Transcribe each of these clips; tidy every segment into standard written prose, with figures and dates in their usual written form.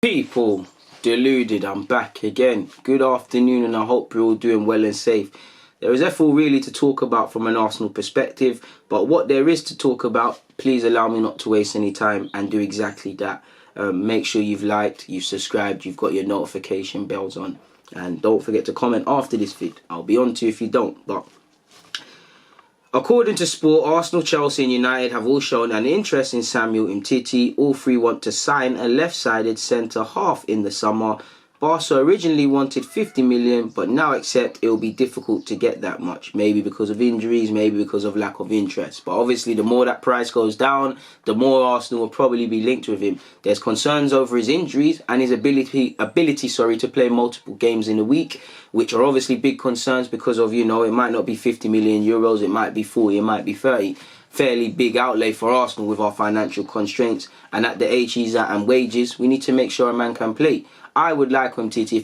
People, Deluded, I'm back again. Good afternoon, and I hope you're all doing well and safe. There is therefore really to talk about from an Arsenal perspective, but what there is to talk about, please allow me not to waste any time and do exactly that. Make sure you've liked, you've subscribed, you've got your notification bells on, and don't forget to comment after this vid. I'll be on to you if you don't, but according to Sport, Arsenal, Chelsea and United have all shown an interest in Samuel Umtiti. All three want to sign a left-sided centre-half in the summer. Barca originally wanted 50 million, but now accept it will be difficult to get that much. Maybe because of injuries, maybe because of lack of interest. But obviously, the more that price goes down, the more Arsenal will probably be linked with him. There's concerns over his injuries and his ability to play multiple games in a week, which are obviously big concerns because of, it might not be 50 million euros, it might be 40, it might be 30. Fairly big outlay for Arsenal with our financial constraints, and at the age he's at and wages, we need to make sure a man can play. I would like Umtiti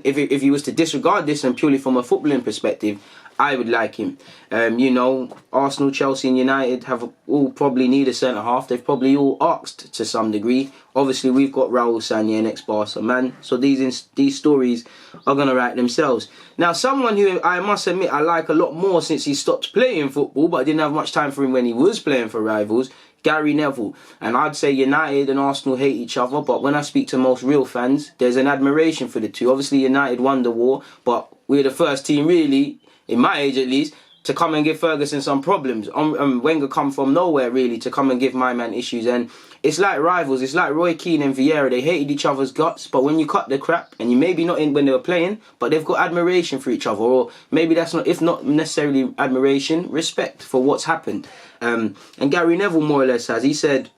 if he was to disregard this and purely from a footballing perspective, I would like him. Arsenal, Chelsea and United have all probably need a centre-half. They've probably all asked to some degree. Obviously, we've got Real Sane, an ex-Barca man. So these stories are going to write themselves. Now, someone who I must admit I like a lot more since he stopped playing football, but I didn't have much time for him when he was playing for rivals, Gary Neville. And I'd say United and Arsenal hate each other, but when I speak to most real fans, there's an admiration for the two. Obviously, United won the war, but we're the first team, really, in my age at least, to come and give Ferguson some problems. Wenger come from nowhere, really, to come and give my man issues. And it's like rivals. It's like Roy Keane and Vieira. They hated each other's guts, but when you cut the crap, and you maybe not in when they were playing, but they've got admiration for each other, or maybe that's not, if not necessarily admiration, respect for what's happened. And Gary Neville more or less has. He said,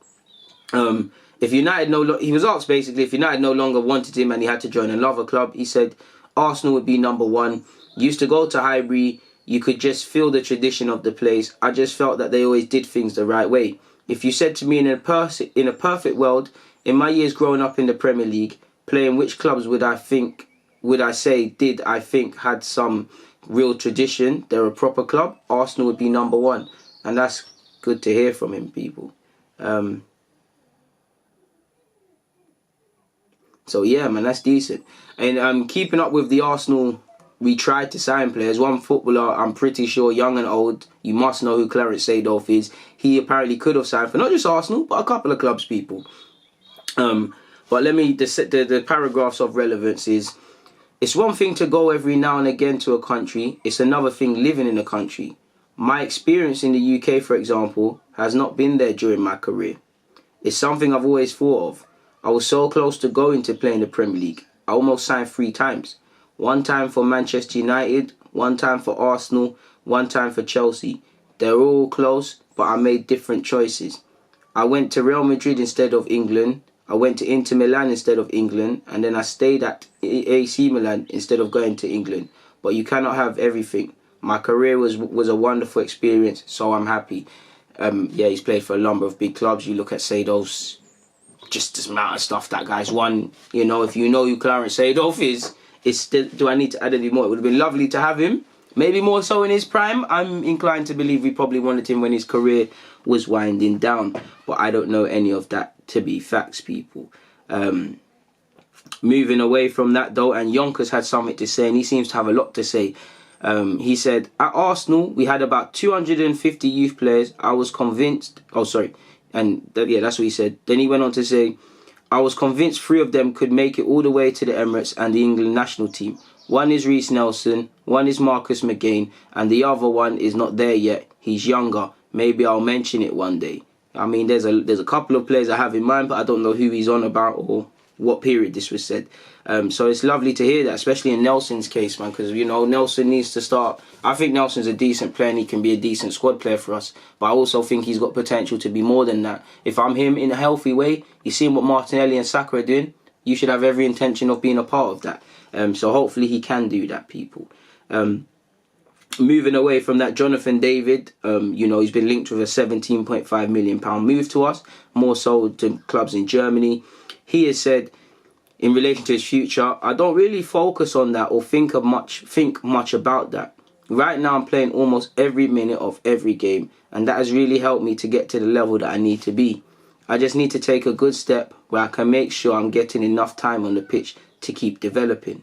if United he was asked basically if United no longer wanted him and he had to join another club, he said Arsenal would be number one. Used to go to Highbury, you could just feel the tradition of the place. I just felt that they always did things the right way. If you said to me in a perfect world, in my years growing up in the Premier League, playing which clubs would I think had some real tradition, they're a proper club, Arsenal would be number one. And that's good to hear from him, people. So yeah, man, that's decent. And keeping up with the Arsenal, we tried to sign players. One footballer, I'm pretty sure, young and old, you must know who Clarence Seedorf is. He apparently could have signed for not just Arsenal, but a couple of clubs, people. But the paragraphs of relevance is, it's one thing to go every now and again to a country. It's another thing living in a country. My experience in the UK, for example, has not been there during my career. It's something I've always thought of. I was so close to going to play in the Premier League. I almost signed 3 times. 1 time for Manchester United, 1 time for Arsenal, 1 time for Chelsea. They're all close, but I made different choices. I went to Real Madrid instead of England. I went to Inter Milan instead of England. And then I stayed at AC Milan instead of going to England. But you cannot have everything. My career was a wonderful experience, so I'm happy. He's played for a number of big clubs. You look at Seedorf's, just this amount of stuff that guy's won. If you know who Clarence Seedorf is, do I need to add any more? It would have been lovely to have him. Maybe more so in his prime. I'm inclined to believe we probably wanted him when his career was winding down. But I don't know any of that to be facts, people. Moving away from that, though, and Yonkers had something to say, and he seems to have a lot to say. He said, at Arsenal, we had about 250 youth players. I was convinced... Oh, sorry. That's what he said. Then he went on to say, I was convinced 3 of them could make it all the way to the Emirates and the England national team. One is Reece Nelson, one is Marcus McGain, and the other one is not there yet. He's younger. Maybe I'll mention it one day. I mean, there's a couple of players I have in mind, but I don't know who he's on about or what period this was said. So it's lovely to hear that, especially in Nelson's case, man, because, Nelson needs to start. I think Nelson's a decent player and he can be a decent squad player for us, but I also think he's got potential to be more than that. If I'm him in a healthy way, you see what Martinelli and Saka are doing, you should have every intention of being a part of that. So hopefully he can do that, people. Moving away from that, Jonathan David, he's been linked with a £17.5 million move to us, more so to clubs in Germany. He has said, in relation to his future, I don't really focus on that or think much about that. Right now I'm playing almost every minute of every game, and that has really helped me to get to the level that I need to be. I just need to take a good step where I can make sure I'm getting enough time on the pitch to keep developing.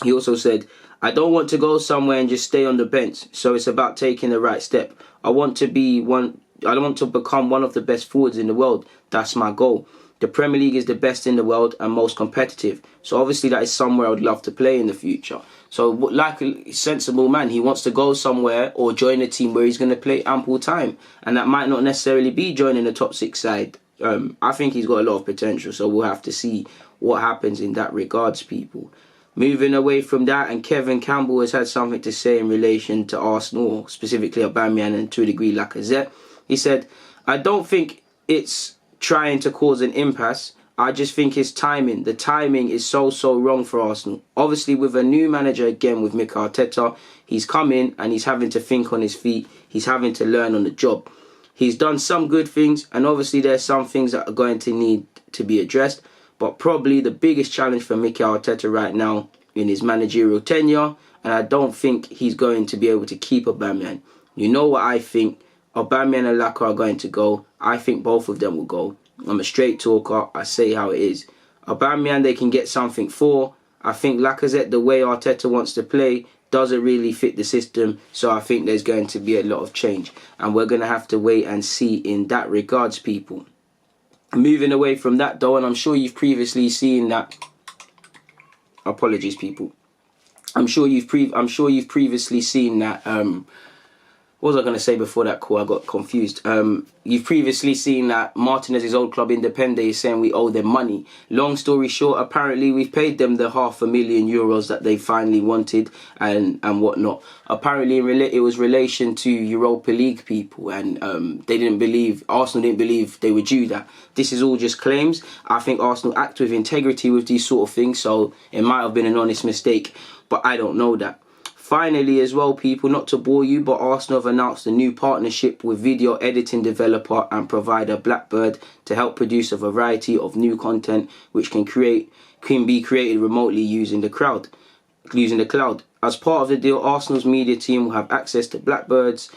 He also said, I don't want to go somewhere and just stay on the bench, so it's about taking the right step. I want to become one of the best forwards in the world. That's my goal. The Premier League is the best in the world and most competitive. So obviously that is somewhere I would love to play in the future. So like a sensible man, he wants to go somewhere or join a team where he's going to play ample time. And that might not necessarily be joining the top 6 side. I think he's got a lot of potential. So we'll have to see what happens in that regards, people. Moving away from that, and Kevin Campbell has had something to say in relation to Arsenal, specifically Aubameyang and to a degree Lacazette. He said, I don't think it's trying to cause an impasse. I just think it's timing. The timing is so wrong for Arsenal. Obviously, with a new manager again, with Mikel Arteta, he's come in and he's having to think on his feet. He's having to learn on the job. He's done some good things, and obviously there's some things that are going to need to be addressed. But probably the biggest challenge for Mikel Arteta right now in his managerial tenure, and I don't think he's going to be able to keep Aubameyang. You know what I think? Aubameyang and Laka are going to go. I think both of them will go. I'm a straight talker. I say how it is. Aubameyang they can get something for. I think Lacazette, the way Arteta wants to play, doesn't really fit the system. So I think there's going to be a lot of change. And we're going to have to wait and see in that regards, people. Moving away from that though, and I'm sure you've previously seen that. Apologies, people. I'm sure you've previously seen that. What was I going to say before that call? I got confused. You've previously seen that Martinez's old club Independe is saying we owe them money. Long story short, apparently we've paid them the €500,000 that they finally wanted and whatnot. Apparently it was relation to Europa League, people, and Arsenal didn't believe they were due that. This is all just claims. I think Arsenal act with integrity with these sort of things, so it might have been an honest mistake, but I don't know that. Finally as well, people, not to bore you, but Arsenal have announced a new partnership with video editing developer and provider Blackbird to help produce a variety of new content which can be created remotely using the cloud. As part of the deal, Arsenal's media team will have access to Blackbird's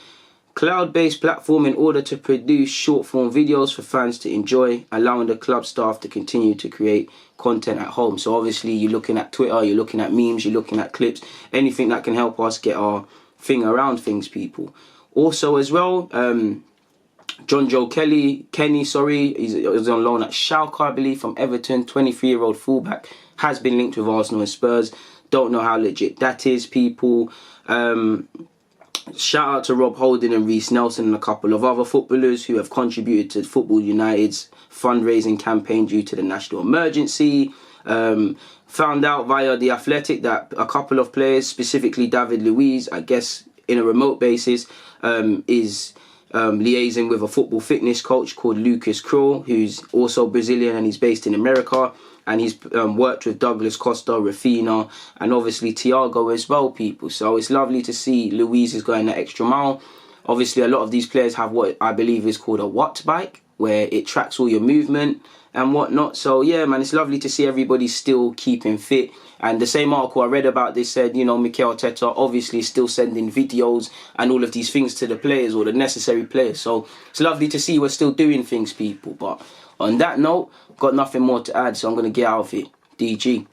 cloud-based platform in order to produce short-form videos for fans to enjoy, allowing the club staff to continue to create content at home. So obviously you're looking at Twitter, you're looking at memes, you're looking at clips, anything that can help us get our thing around things, people. Also as well, John Joe Kenny, he's on loan at Schalke, I believe, from Everton, 23-year-old fullback, has been linked with Arsenal and Spurs. Don't know how legit that is, people. Shout out to Rob Holding and Reece Nelson and a couple of other footballers who have contributed to Football United's fundraising campaign due to the national emergency. Found out via The Athletic that a couple of players, specifically David Luiz, I guess in a remote basis, is liaising with a football fitness coach called Lucas Kroll, who's also Brazilian and he's based in America. And he's worked with Douglas Costa, Rafinha, and obviously Thiago as well, people. So it's lovely to see Luiz is going that extra mile. Obviously, a lot of these players have what I believe is called a Watt bike, where it tracks all your movement and whatnot. So yeah, man, it's lovely to see everybody still keeping fit. And the same article I read about this said, you know, Mikel Arteta obviously still sending videos and all of these things to the players, or the necessary players. So it's lovely to see we're still doing things, people. But on that note, got nothing more to add, so I'm going to get out of it. DG.